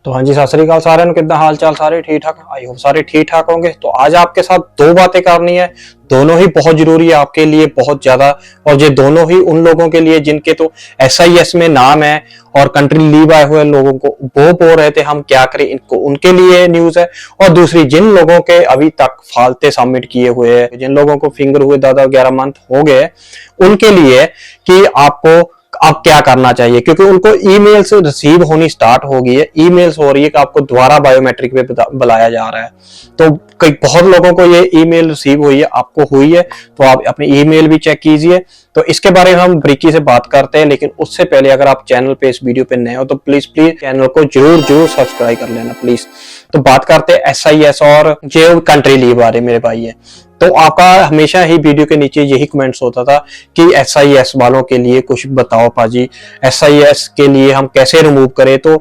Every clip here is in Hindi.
तो हाँ जी, सत श्री अकाल सारे कितना हाल चाल, सारे ठीक ठाक। आई होप सारे ठीक ठाक होंगे। तो आज आपके साथ दो बातें करनी है, दोनों ही बहुत जरूरी है आपके लिए, बहुत ज्यादा। और ये दोनों ही उन लोगों के लिए जिनके तो SIS में नाम है और कंट्री लीव आए हुए लोगों को वो बोल रहे थे हम क्या करें इनको, उनके लिए न्यूज है। और दूसरी, जिन लोगों के अभी तक फालते सबमिट किए हुए हैं, जिन लोगों को फिंगर हुए 10-11 मंथ हो गए, उनके लिए कि आपको अब क्या करना चाहिए, क्योंकि उनको ईमेल्स रिसीव होनी स्टार्ट हो गई है। ईमेल्स हो रही है कि आपको दोबारा बायोमेट्रिक पे बुलाया जा रहा है। तो कई बहुत लोगों को ये ईमेल रिसीव हुई है, आपको हुई है तो आप अपनी ईमेल भी चेक कीजिए। तो इसके बारे में हम ब्रीकी से बात करते हैं, लेकिन उससे पहले अगर आप चैनल पे इस वीडियो पे नए हो तो प्लीज चैनल को जरूर सब्सक्राइब कर लेना प्लीज। तो बात करते हैं SIS और जो कंट्री लीव आ रहे मेरे भाई है। तो आपका हमेशा ही वीडियो के नीचे यही कमेंट्स होता था कि SIS वालों के लिए कुछ बताओ पाजी, SIS के लिए हम कैसे रिमूव करें। तो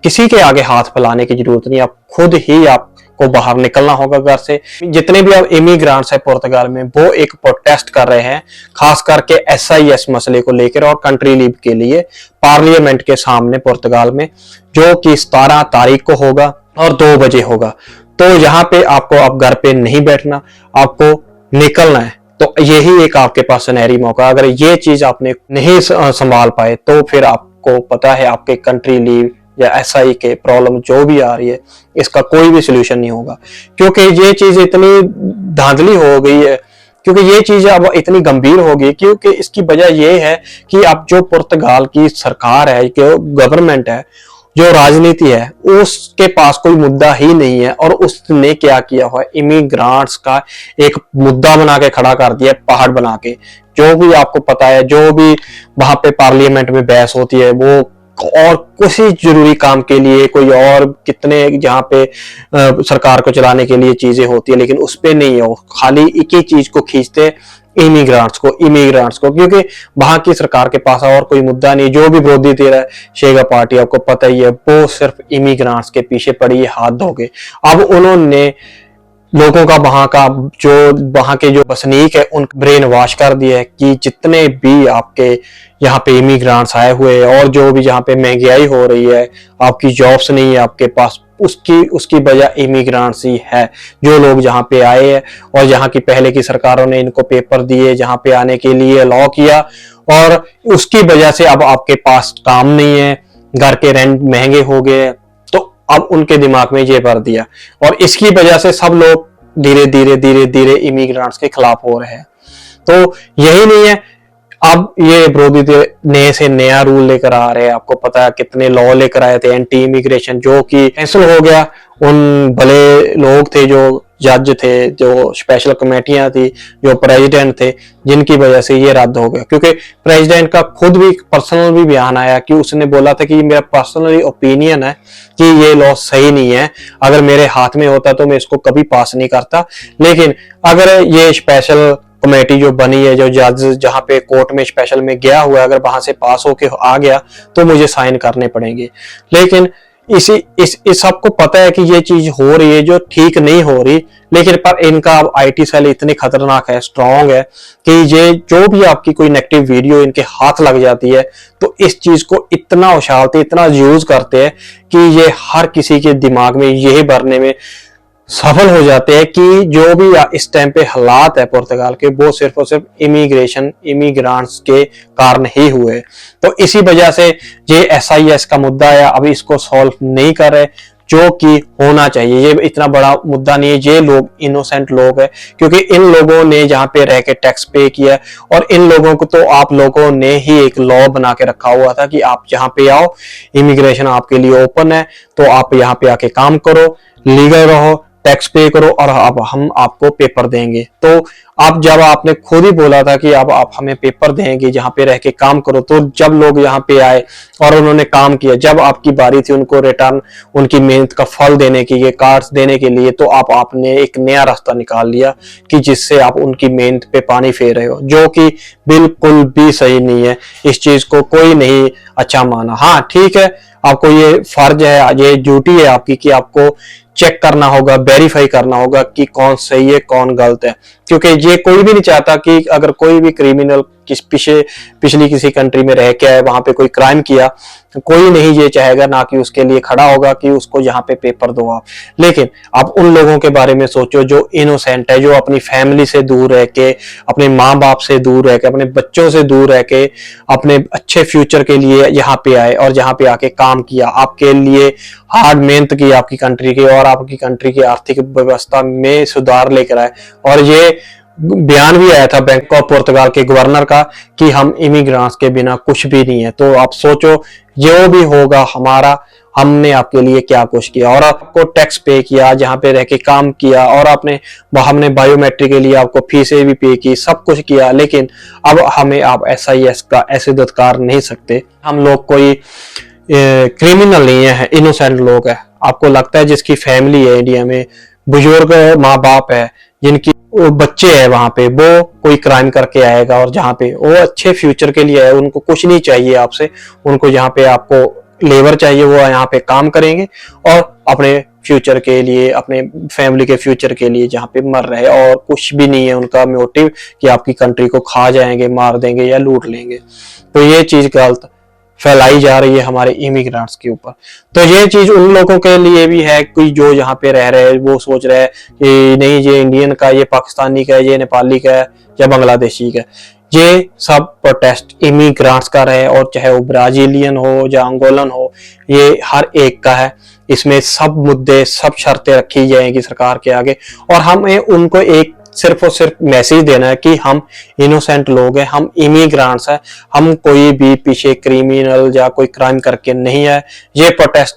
किसी के आगे हाथ फैलाने की जरूरत नहीं, आप खुद ही आपको बाहर निकलना होगा घर से। जितने भी अब इमिग्रेंट्स है पुर्तगाल में, वो एक प्रोटेस्ट कर रहे हैं, खास करके SIS मसले को लेकर और कंट्री लीव के लिए पार्लियामेंट के सामने पुर्तगाल में, जो कि 17 तारीख को होगा और 2 बजे होगा। तो यहाँ पे आपको अब घर पे नहीं बैठना, आपको निकलना है। तो यही एक आपके पास सुनहरी मौका, अगर ये चीज आपने नहीं संभाल पाए तो फिर आपको पता है आपके कंट्री लीव या SI के प्रॉब्लम जो भी आ रही है, इसका कोई भी सोल्यूशन नहीं होगा। क्योंकि ये चीज इतनी धांधली हो गई है, क्योंकि ये चीज अब इतनी गंभीर हो गई, क्योंकि इसकी वजह यह है कि अब जो पुर्तगाल की सरकार है, जो गवर्नमेंट है, जो राजनीति है, उसके पास कोई मुद्दा ही नहीं है। और उसने क्या किया हुआ है, इमिग्रेंट्स का एक मुद्दा बना के खड़ा कर दिया, पहाड़ बना के। जो भी आपको पता है, जो भी वहां पे पार्लियामेंट में बहस होती है, वो और किसी जरूरी काम के लिए, कोई और कितने जहाँ पे सरकार को चलाने के लिए चीजें होती है, लेकिन उस पे नहीं है। खाली एक ही चीज को खींचते, इमिग्रेंट्स को, क्योंकि वहां की सरकार के पास और कोई मुद्दा नहीं। जो भी विरोधी दे रहा है शेगा पार्टी, आपको पता ही है, वो सिर्फ इमिग्रेंट्स के पीछे पड़ी है हाथ धोके। अब उन्होंने लोगों का वहां के जो बसनीक है उन ब्रेन वॉश कर दिया है कि जितने भी आपके यहाँ पे इमिग्रेंट्स आए हुए हैं और जो भी यहाँ पे महंगाई हो रही है, आपकी जॉब्स नहीं है आपके पास, उसकी वजह इमिग्रेंट्स ही है। जो लोग यहाँ पे आए हैं और यहाँ की पहले की सरकारों ने इनको पेपर दिए, जहाँ पे आने के लिए अलाउ किया, और उसकी वजह से अब आपके पास काम नहीं है, घर के रेंट महंगे हो गए, तो अब उनके दिमाग में ये भर दिया। और इसकी वजह से सब लोग धीरे धीरे इमिग्रेंट्स के खिलाफ हो रहे हैं। तो यही नहीं है, अब ये विरोधी नए से नया रूल लेकर आ रहे हैं। आपको पता है कितने लॉ लेकर आए थे एंटी इमिग्रेशन, जो कि कैंसिल हो गया। उन भले लोग थे, जो जज थे, जो स्पेशल कमेटियां थी, जो प्रेसिडेंट थे, जिनकी वजह से ये रद्द हो गया। क्योंकि प्रेसिडेंट का खुद भी पर्सनल भी बयान आया कि उसने बोला था कि मेरा पर्सनली ओपिनियन है कि ये लॉ सही नहीं है, अगर मेरे हाथ में होता तो मैं इसको कभी पास नहीं करता, लेकिन अगर ये स्पेशल कमेटी जो बनी है, जो जज जहां पे कोर्ट में स्पेशल में गया हुआ है, अगर वहां से पास होके आ गया तो मुझे साइन करने पड़ेंगे। लेकिन इस सबको पता है कि ये चीज हो रही है जो ठीक नहीं हो रही, लेकिन पर इनका अब IT सेल इतनी खतरनाक है, स्ट्रांग है, कि ये जो भी आपकी कोई नेगेटिव वीडियो इनके हाथ लग जाती है तो इस चीज को इतना उछालते, इतना यूज करते हैं कि ये हर किसी के दिमाग में यही भरने में सफल हो जाते हैं कि जो भी इस टाइम पे हालात है पुर्तगाल के, वो सिर्फ और सिर्फ इमिग्रेंट्स के कारण ही हुए। तो इसी वजह से ये SIS का मुद्दा है, अभी इसको सॉल्व नहीं कर रहे, जो कि होना चाहिए। ये इतना बड़ा मुद्दा नहीं है, ये लोग इनोसेंट लोग हैं, क्योंकि इन लोगों ने जहाँ पे रह के टैक्स पे किया, और इन लोगों को तो आप लोगों ने ही एक लॉ बना के रखा हुआ था कि आप यहाँ पे आओ, इमिग्रेशन आपके लिए ओपन है, तो आप यहाँ पे आके काम करो, लीगल रहो, टैक्स पे करो, और अब हम आपको पेपर देंगे। तो अब जब आपने खुद ही बोला था कि अब आप हमें पेपर देंगे, जहाँ पे रह के काम करो, तो जब लोग यहाँ पे आए और उन्होंने काम किया, जब आपकी बारी थी उनको रिटर्न, उनकी मेहनत का फल देने की, ये कार्ड्स देने के लिए, तो आपने एक नया रास्ता निकाल लिया कि जिससे आप उनकी मेहनत पे पानी फेर रहे हो, जो कि बिल्कुल भी सही नहीं है। इस चीज को कोई नहीं अच्छा माना। हाँ ठीक है, आपको ये फर्ज है, ये ड्यूटी है आपकी कि आपको चेक करना होगा, वेरीफाई करना होगा कि कौन सही है कौन गलत है, क्योंकि ये कोई भी नहीं चाहता कि अगर कोई भी क्रिमिनल पिछली किसी कंट्री में रह के आए, वहां पे कोई क्राइम किया, कोई नहीं ये चाहेगा ना कि उसके लिए खड़ा होगा कि उसको यहाँ पे पेपर दो आप। लेकिन आप उन लोगों के बारे में सोचो जो इनोसेंट है, जो अपनी फैमिली से दूर रह के, अपने माँ बाप से दूर रह के, अपने बच्चों से दूर रह के अपने अच्छे फ्यूचर के लिए यहाँ पे आए और जहाँ पे आके काम किया, आपके लिए हार्ड मेहनत की आपकी कंट्री की, और आपकी कंट्री की आर्थिक व्यवस्था में सुधार लेकर आए। और ये बयान भी आया था बैंक ऑफ पुर्तगाल के गवर्नर का कि हम इमिग्रेंट्स के बिना कुछ भी नहीं है। तो आप सोचो जो भी होगा हमारा, हमने आपके लिए क्या कुछ किया, और आपको टैक्स पे किया, जहाँ पे रह के काम किया, और हमने बायोमेट्रिक के लिए आपको फीसें भी पे की, सब कुछ किया। लेकिन अब हमें आप SIS का ऐसे दुत्कार नहीं सकते। हम लोग कोई क्रिमिनल नहीं है, इनोसेंट लोग है। आपको लगता है जिसकी फैमिली है इंडिया में, बुजुर्ग माँ बाप है, जिनकी बच्चे हैं वहां पे, वो कोई क्राइम करके आएगा और जहाँ पे वो अच्छे फ्यूचर के लिए है, उनको कुछ नहीं चाहिए आपसे, उनको यहाँ पे आपको लेबर चाहिए, वो यहाँ पे काम करेंगे और अपने फ्यूचर के लिए, अपने फैमिली के फ्यूचर के लिए जहाँ पे मर रहे, और कुछ भी नहीं है उनका मोटिव कि आपकी कंट्री को खा जाएंगे, मार देंगे या लूट लेंगे। तो ये चीज गलत फैलाई जा रही है हमारे इमिग्रेंट्स के ऊपर। तो ये चीज उन लोगों के लिए भी है कि जो यहाँ पे रह रहे हैं, वो सोच रहे हैं कि नहीं ये इंडियन का, ये पाकिस्तानी का, ये नेपाली का है या बांग्लादेशी का। ये सब प्रोटेस्ट इमिग्रेंट्स का रहे, और चाहे वो ब्राजीलियन हो या अंगोलन हो, ये हर एक का है। इसमें सब मुद्दे, सब शर्तें रखी जाएंगी सरकार के आगे, और हमें उनको एक सिर्फ और सिर्फ मैसेज देना है कि हम इनोसेंट लोग हैं, हम इमिग्रेंट्स हैं, हम कोई भी पीछे क्रिमिनल या कोई क्राइम करके नहीं है। ये प्रोटेस्ट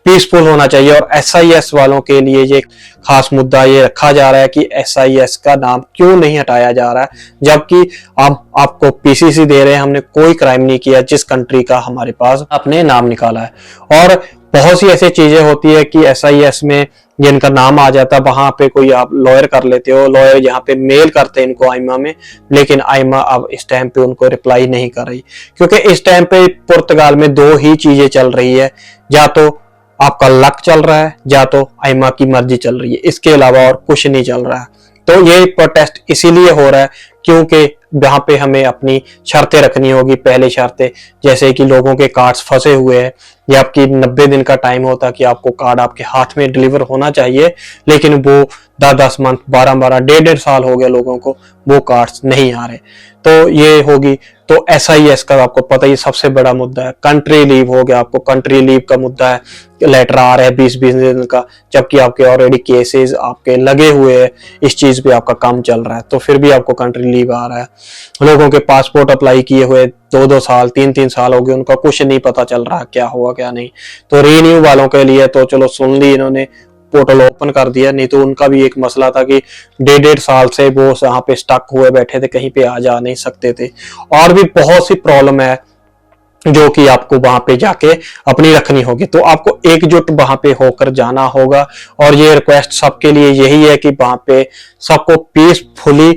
पीसफुल होना चाहिए, और SIS वालों के लिए ये खास मुद्दा ये रखा जा रहा है कि SIS का नाम क्यों नहीं हटाया जा रहा है, जबकि आप आपको PCC दे रहे हैं। हमने कोई क्राइम नहीं किया जिस कंट्री का हमारे पास अपने नाम निकाला है। और बहुत सी ऐसी चीजें होती है कि SIS में जिनका नाम आ जाता है, वहां पे कोई आप लॉयर कर लेते हो, लॉयर यहाँ पे मेल करते हैं इनको आईमा में, लेकिन आईमा अब इस टाइम पे उनको रिप्लाई नहीं कर रही, क्योंकि इस टाइम पे पुर्तगाल में दो ही चीजें चल रही है, या तो आपका लक चल रहा है या तो आईमा की मर्जी चल रही है, इसके अलावा और कुछ नहीं चल रहा है। तो ये प्रोटेस्ट इसीलिए हो रहा है क्योंकि यहाँ पे हमें अपनी शर्तें रखनी होगी। पहले शर्तें जैसे कि लोगों के कार्ड्स फंसे हुए हैं, ये आपकी 90 दिन का टाइम होता कि आपको कार्ड आपके हाथ में डिलीवर होना चाहिए, लेकिन वो 10-10 मंथ, 12-12, 1.5 साल हो गए लोगों को, वो कार्ड्स नहीं आ रहे। तो ये होगी। तो SIS का आपको पता ही सबसे बड़ा मुद्दा है। कंट्री लीव हो गया, आपको कंट्री लीव का मुद्दा है, लेटर आ रहा है 20-20 दिन का, जबकि आपके ऑलरेडी केसेस आपके लगे हुए हैं, इस चीज पे आपका काम चल रहा है, तो फिर भी आपको कंट्री लीव आ रहा है। लोगों के पासपोर्ट अप्लाई किए हुए 2-2 साल, 3-3 साल हो गए, उनका कुछ नहीं पता चल रहा क्या हुआ क्या नहीं। तो रीन्यू वालों के लिए तो चलो सुन ली इन्होंने, पोर्टल ओपन कर दिया, नहीं तो उनका भी एक मसला था कि 1.5 साल से वो यहाँ पे स्टक हुए बैठे थे, कहीं पे आ जा नहीं सकते थे। और भी बहुत सी प्रॉब्लम है जो कि आपको वहां पे जाके अपनी रखनी होगी। तो आपको एकजुट वहां पे होकर जाना होगा, और ये रिक्वेस्ट सबके लिए यही है कि वहां पे सबको पीसफुली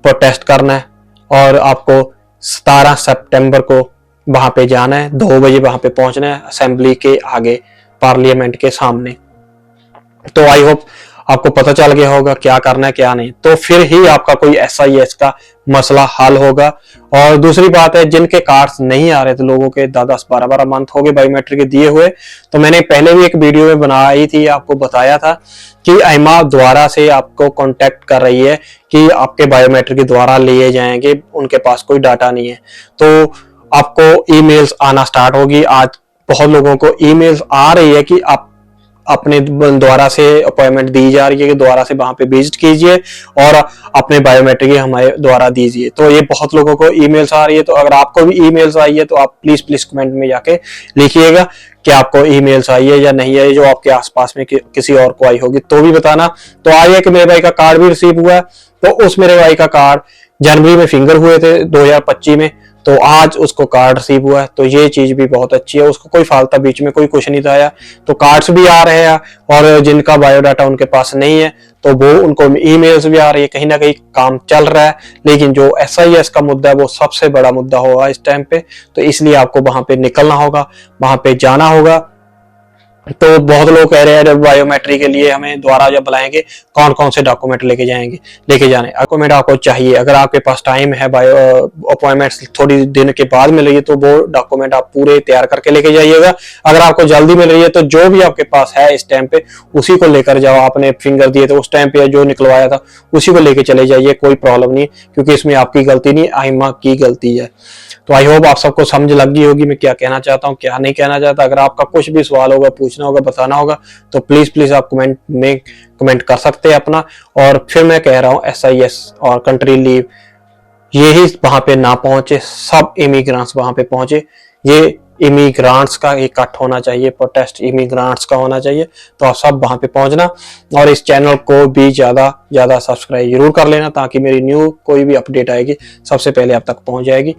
प्रोटेस्ट करना है, और आपको 17 सितंबर को वहां पे जाना है, 2 बजे वहां पे पहुंचना है असेंबली के आगे, पार्लियामेंट के सामने। तो आई होप आपको पता चल गया होगा क्या करना है क्या नहीं, तो फिर ही आपका कोई SIS का मसला हल होगा। और दूसरी बात है, जिनके कार्ड्स नहीं आ रहे थे, लोगों के 10-10, 12-12 मंथ हो गए बायोमेट्रिक दिए हुए, तो मैंने पहले भी एक वीडियो में बनाई थी, आपको बताया था कि आईमा द्वारा से आपको कांटेक्ट कर रही है कि आपके बायोमेट्रिक द्वारा लिए जाएंगे, उनके पास कोई डाटा नहीं है। तो आपको ईमेल्स आना स्टार्ट होगी। आज बहुत लोगों को ईमेल्स आ रही है कि आप अपने द्वारा से अपॉइंटमेंट दी जा रही है कि द्वारा से वहां पे विजिट कीजिए और अपने बायोमेट्रिक हमारे द्वारा दीजिए। तो ये बहुत लोगों को ईमेल्स आ रही है। तो अगर आपको भी ईमेल्स आई है तो आप प्लीज कमेंट में जाके लिखिएगा कि आपको ईमेल्स आई है या नहीं आई, जो आपके आसपास में किसी और को आई होगी तो भी बताना। तो आई है कि मेरे भाई का कार्ड भी रिसीव हुआ है, तो उस मेरे भाई का कार्ड जनवरी में फिंगर हुए थे 2025 में, तो आज उसको कार्ड रिसीव हुआ है। तो ये चीज भी बहुत अच्छी है, उसको कोई फालता बीच में कोई कुछ नहीं था आया, तो कार्ड्स भी आ रहे हैं। और जिनका बायोडाटा उनके पास नहीं है तो वो उनको ईमेल्स भी आ रही है, कहीं ना कहीं काम चल रहा है। लेकिन जो SIS का मुद्दा है वो सबसे बड़ा मुद्दा होगा इस टाइम पे, तो इसलिए आपको वहां पे निकलना होगा, वहां पे जाना होगा। तो बहुत लोग कह रहे हैं बायोमेट्रिक के लिए हमें दोबारा जब बुलाएंगे कौन कौन से डॉक्यूमेंट लेके जाने डॉक्यूमेंट आपको चाहिए। अगर आपके पास टाइम है, बायो अपॉइंटमेंट थोड़ी दिन के बाद मिल रही है, तो वो डॉक्यूमेंट आप पूरे तैयार करके लेके जाइएगा। अगर आपको जल्दी मिल रही है तो जो भी आपके पास है इस टाइम पे उसी को लेकर जाओ। आपने फिंगर दिए तो उस टाइम पे जो निकलवाया था उसी को लेके चले जाइए, कोई प्रॉब्लम नहीं, क्योंकि इसमें आपकी गलती नहीं, आइमा की गलती है। तो आई होप आप सबको समझ लग गई होगी मैं क्या कहना चाहता हूँ, क्या नहीं कहना चाहता। अगर आपका कुछ भी सवाल होगा, पूछना होगा, बताना होगा, तो प्लीज आप कमेंट में कमेंट कर सकते हैं अपना। और फिर मैं कह रहा हूँ SIS और कंट्री लीव यही वहां पे ना पहुंचे, सब इमिग्रेंट्स वहां पे पहुंचे। ये इमिग्रांट्स का इकट्ठ होना चाहिए, प्रोटेस्ट इमिग्रांट्स का होना चाहिए। तो आप सब वहां पे पहुंचना और इस चैनल को भी ज्यादा सब्सक्राइब जरूर कर लेना, ताकि मेरी न्यू कोई भी अपडेट आएगी सबसे पहले आप तक पहुंच जाएगी।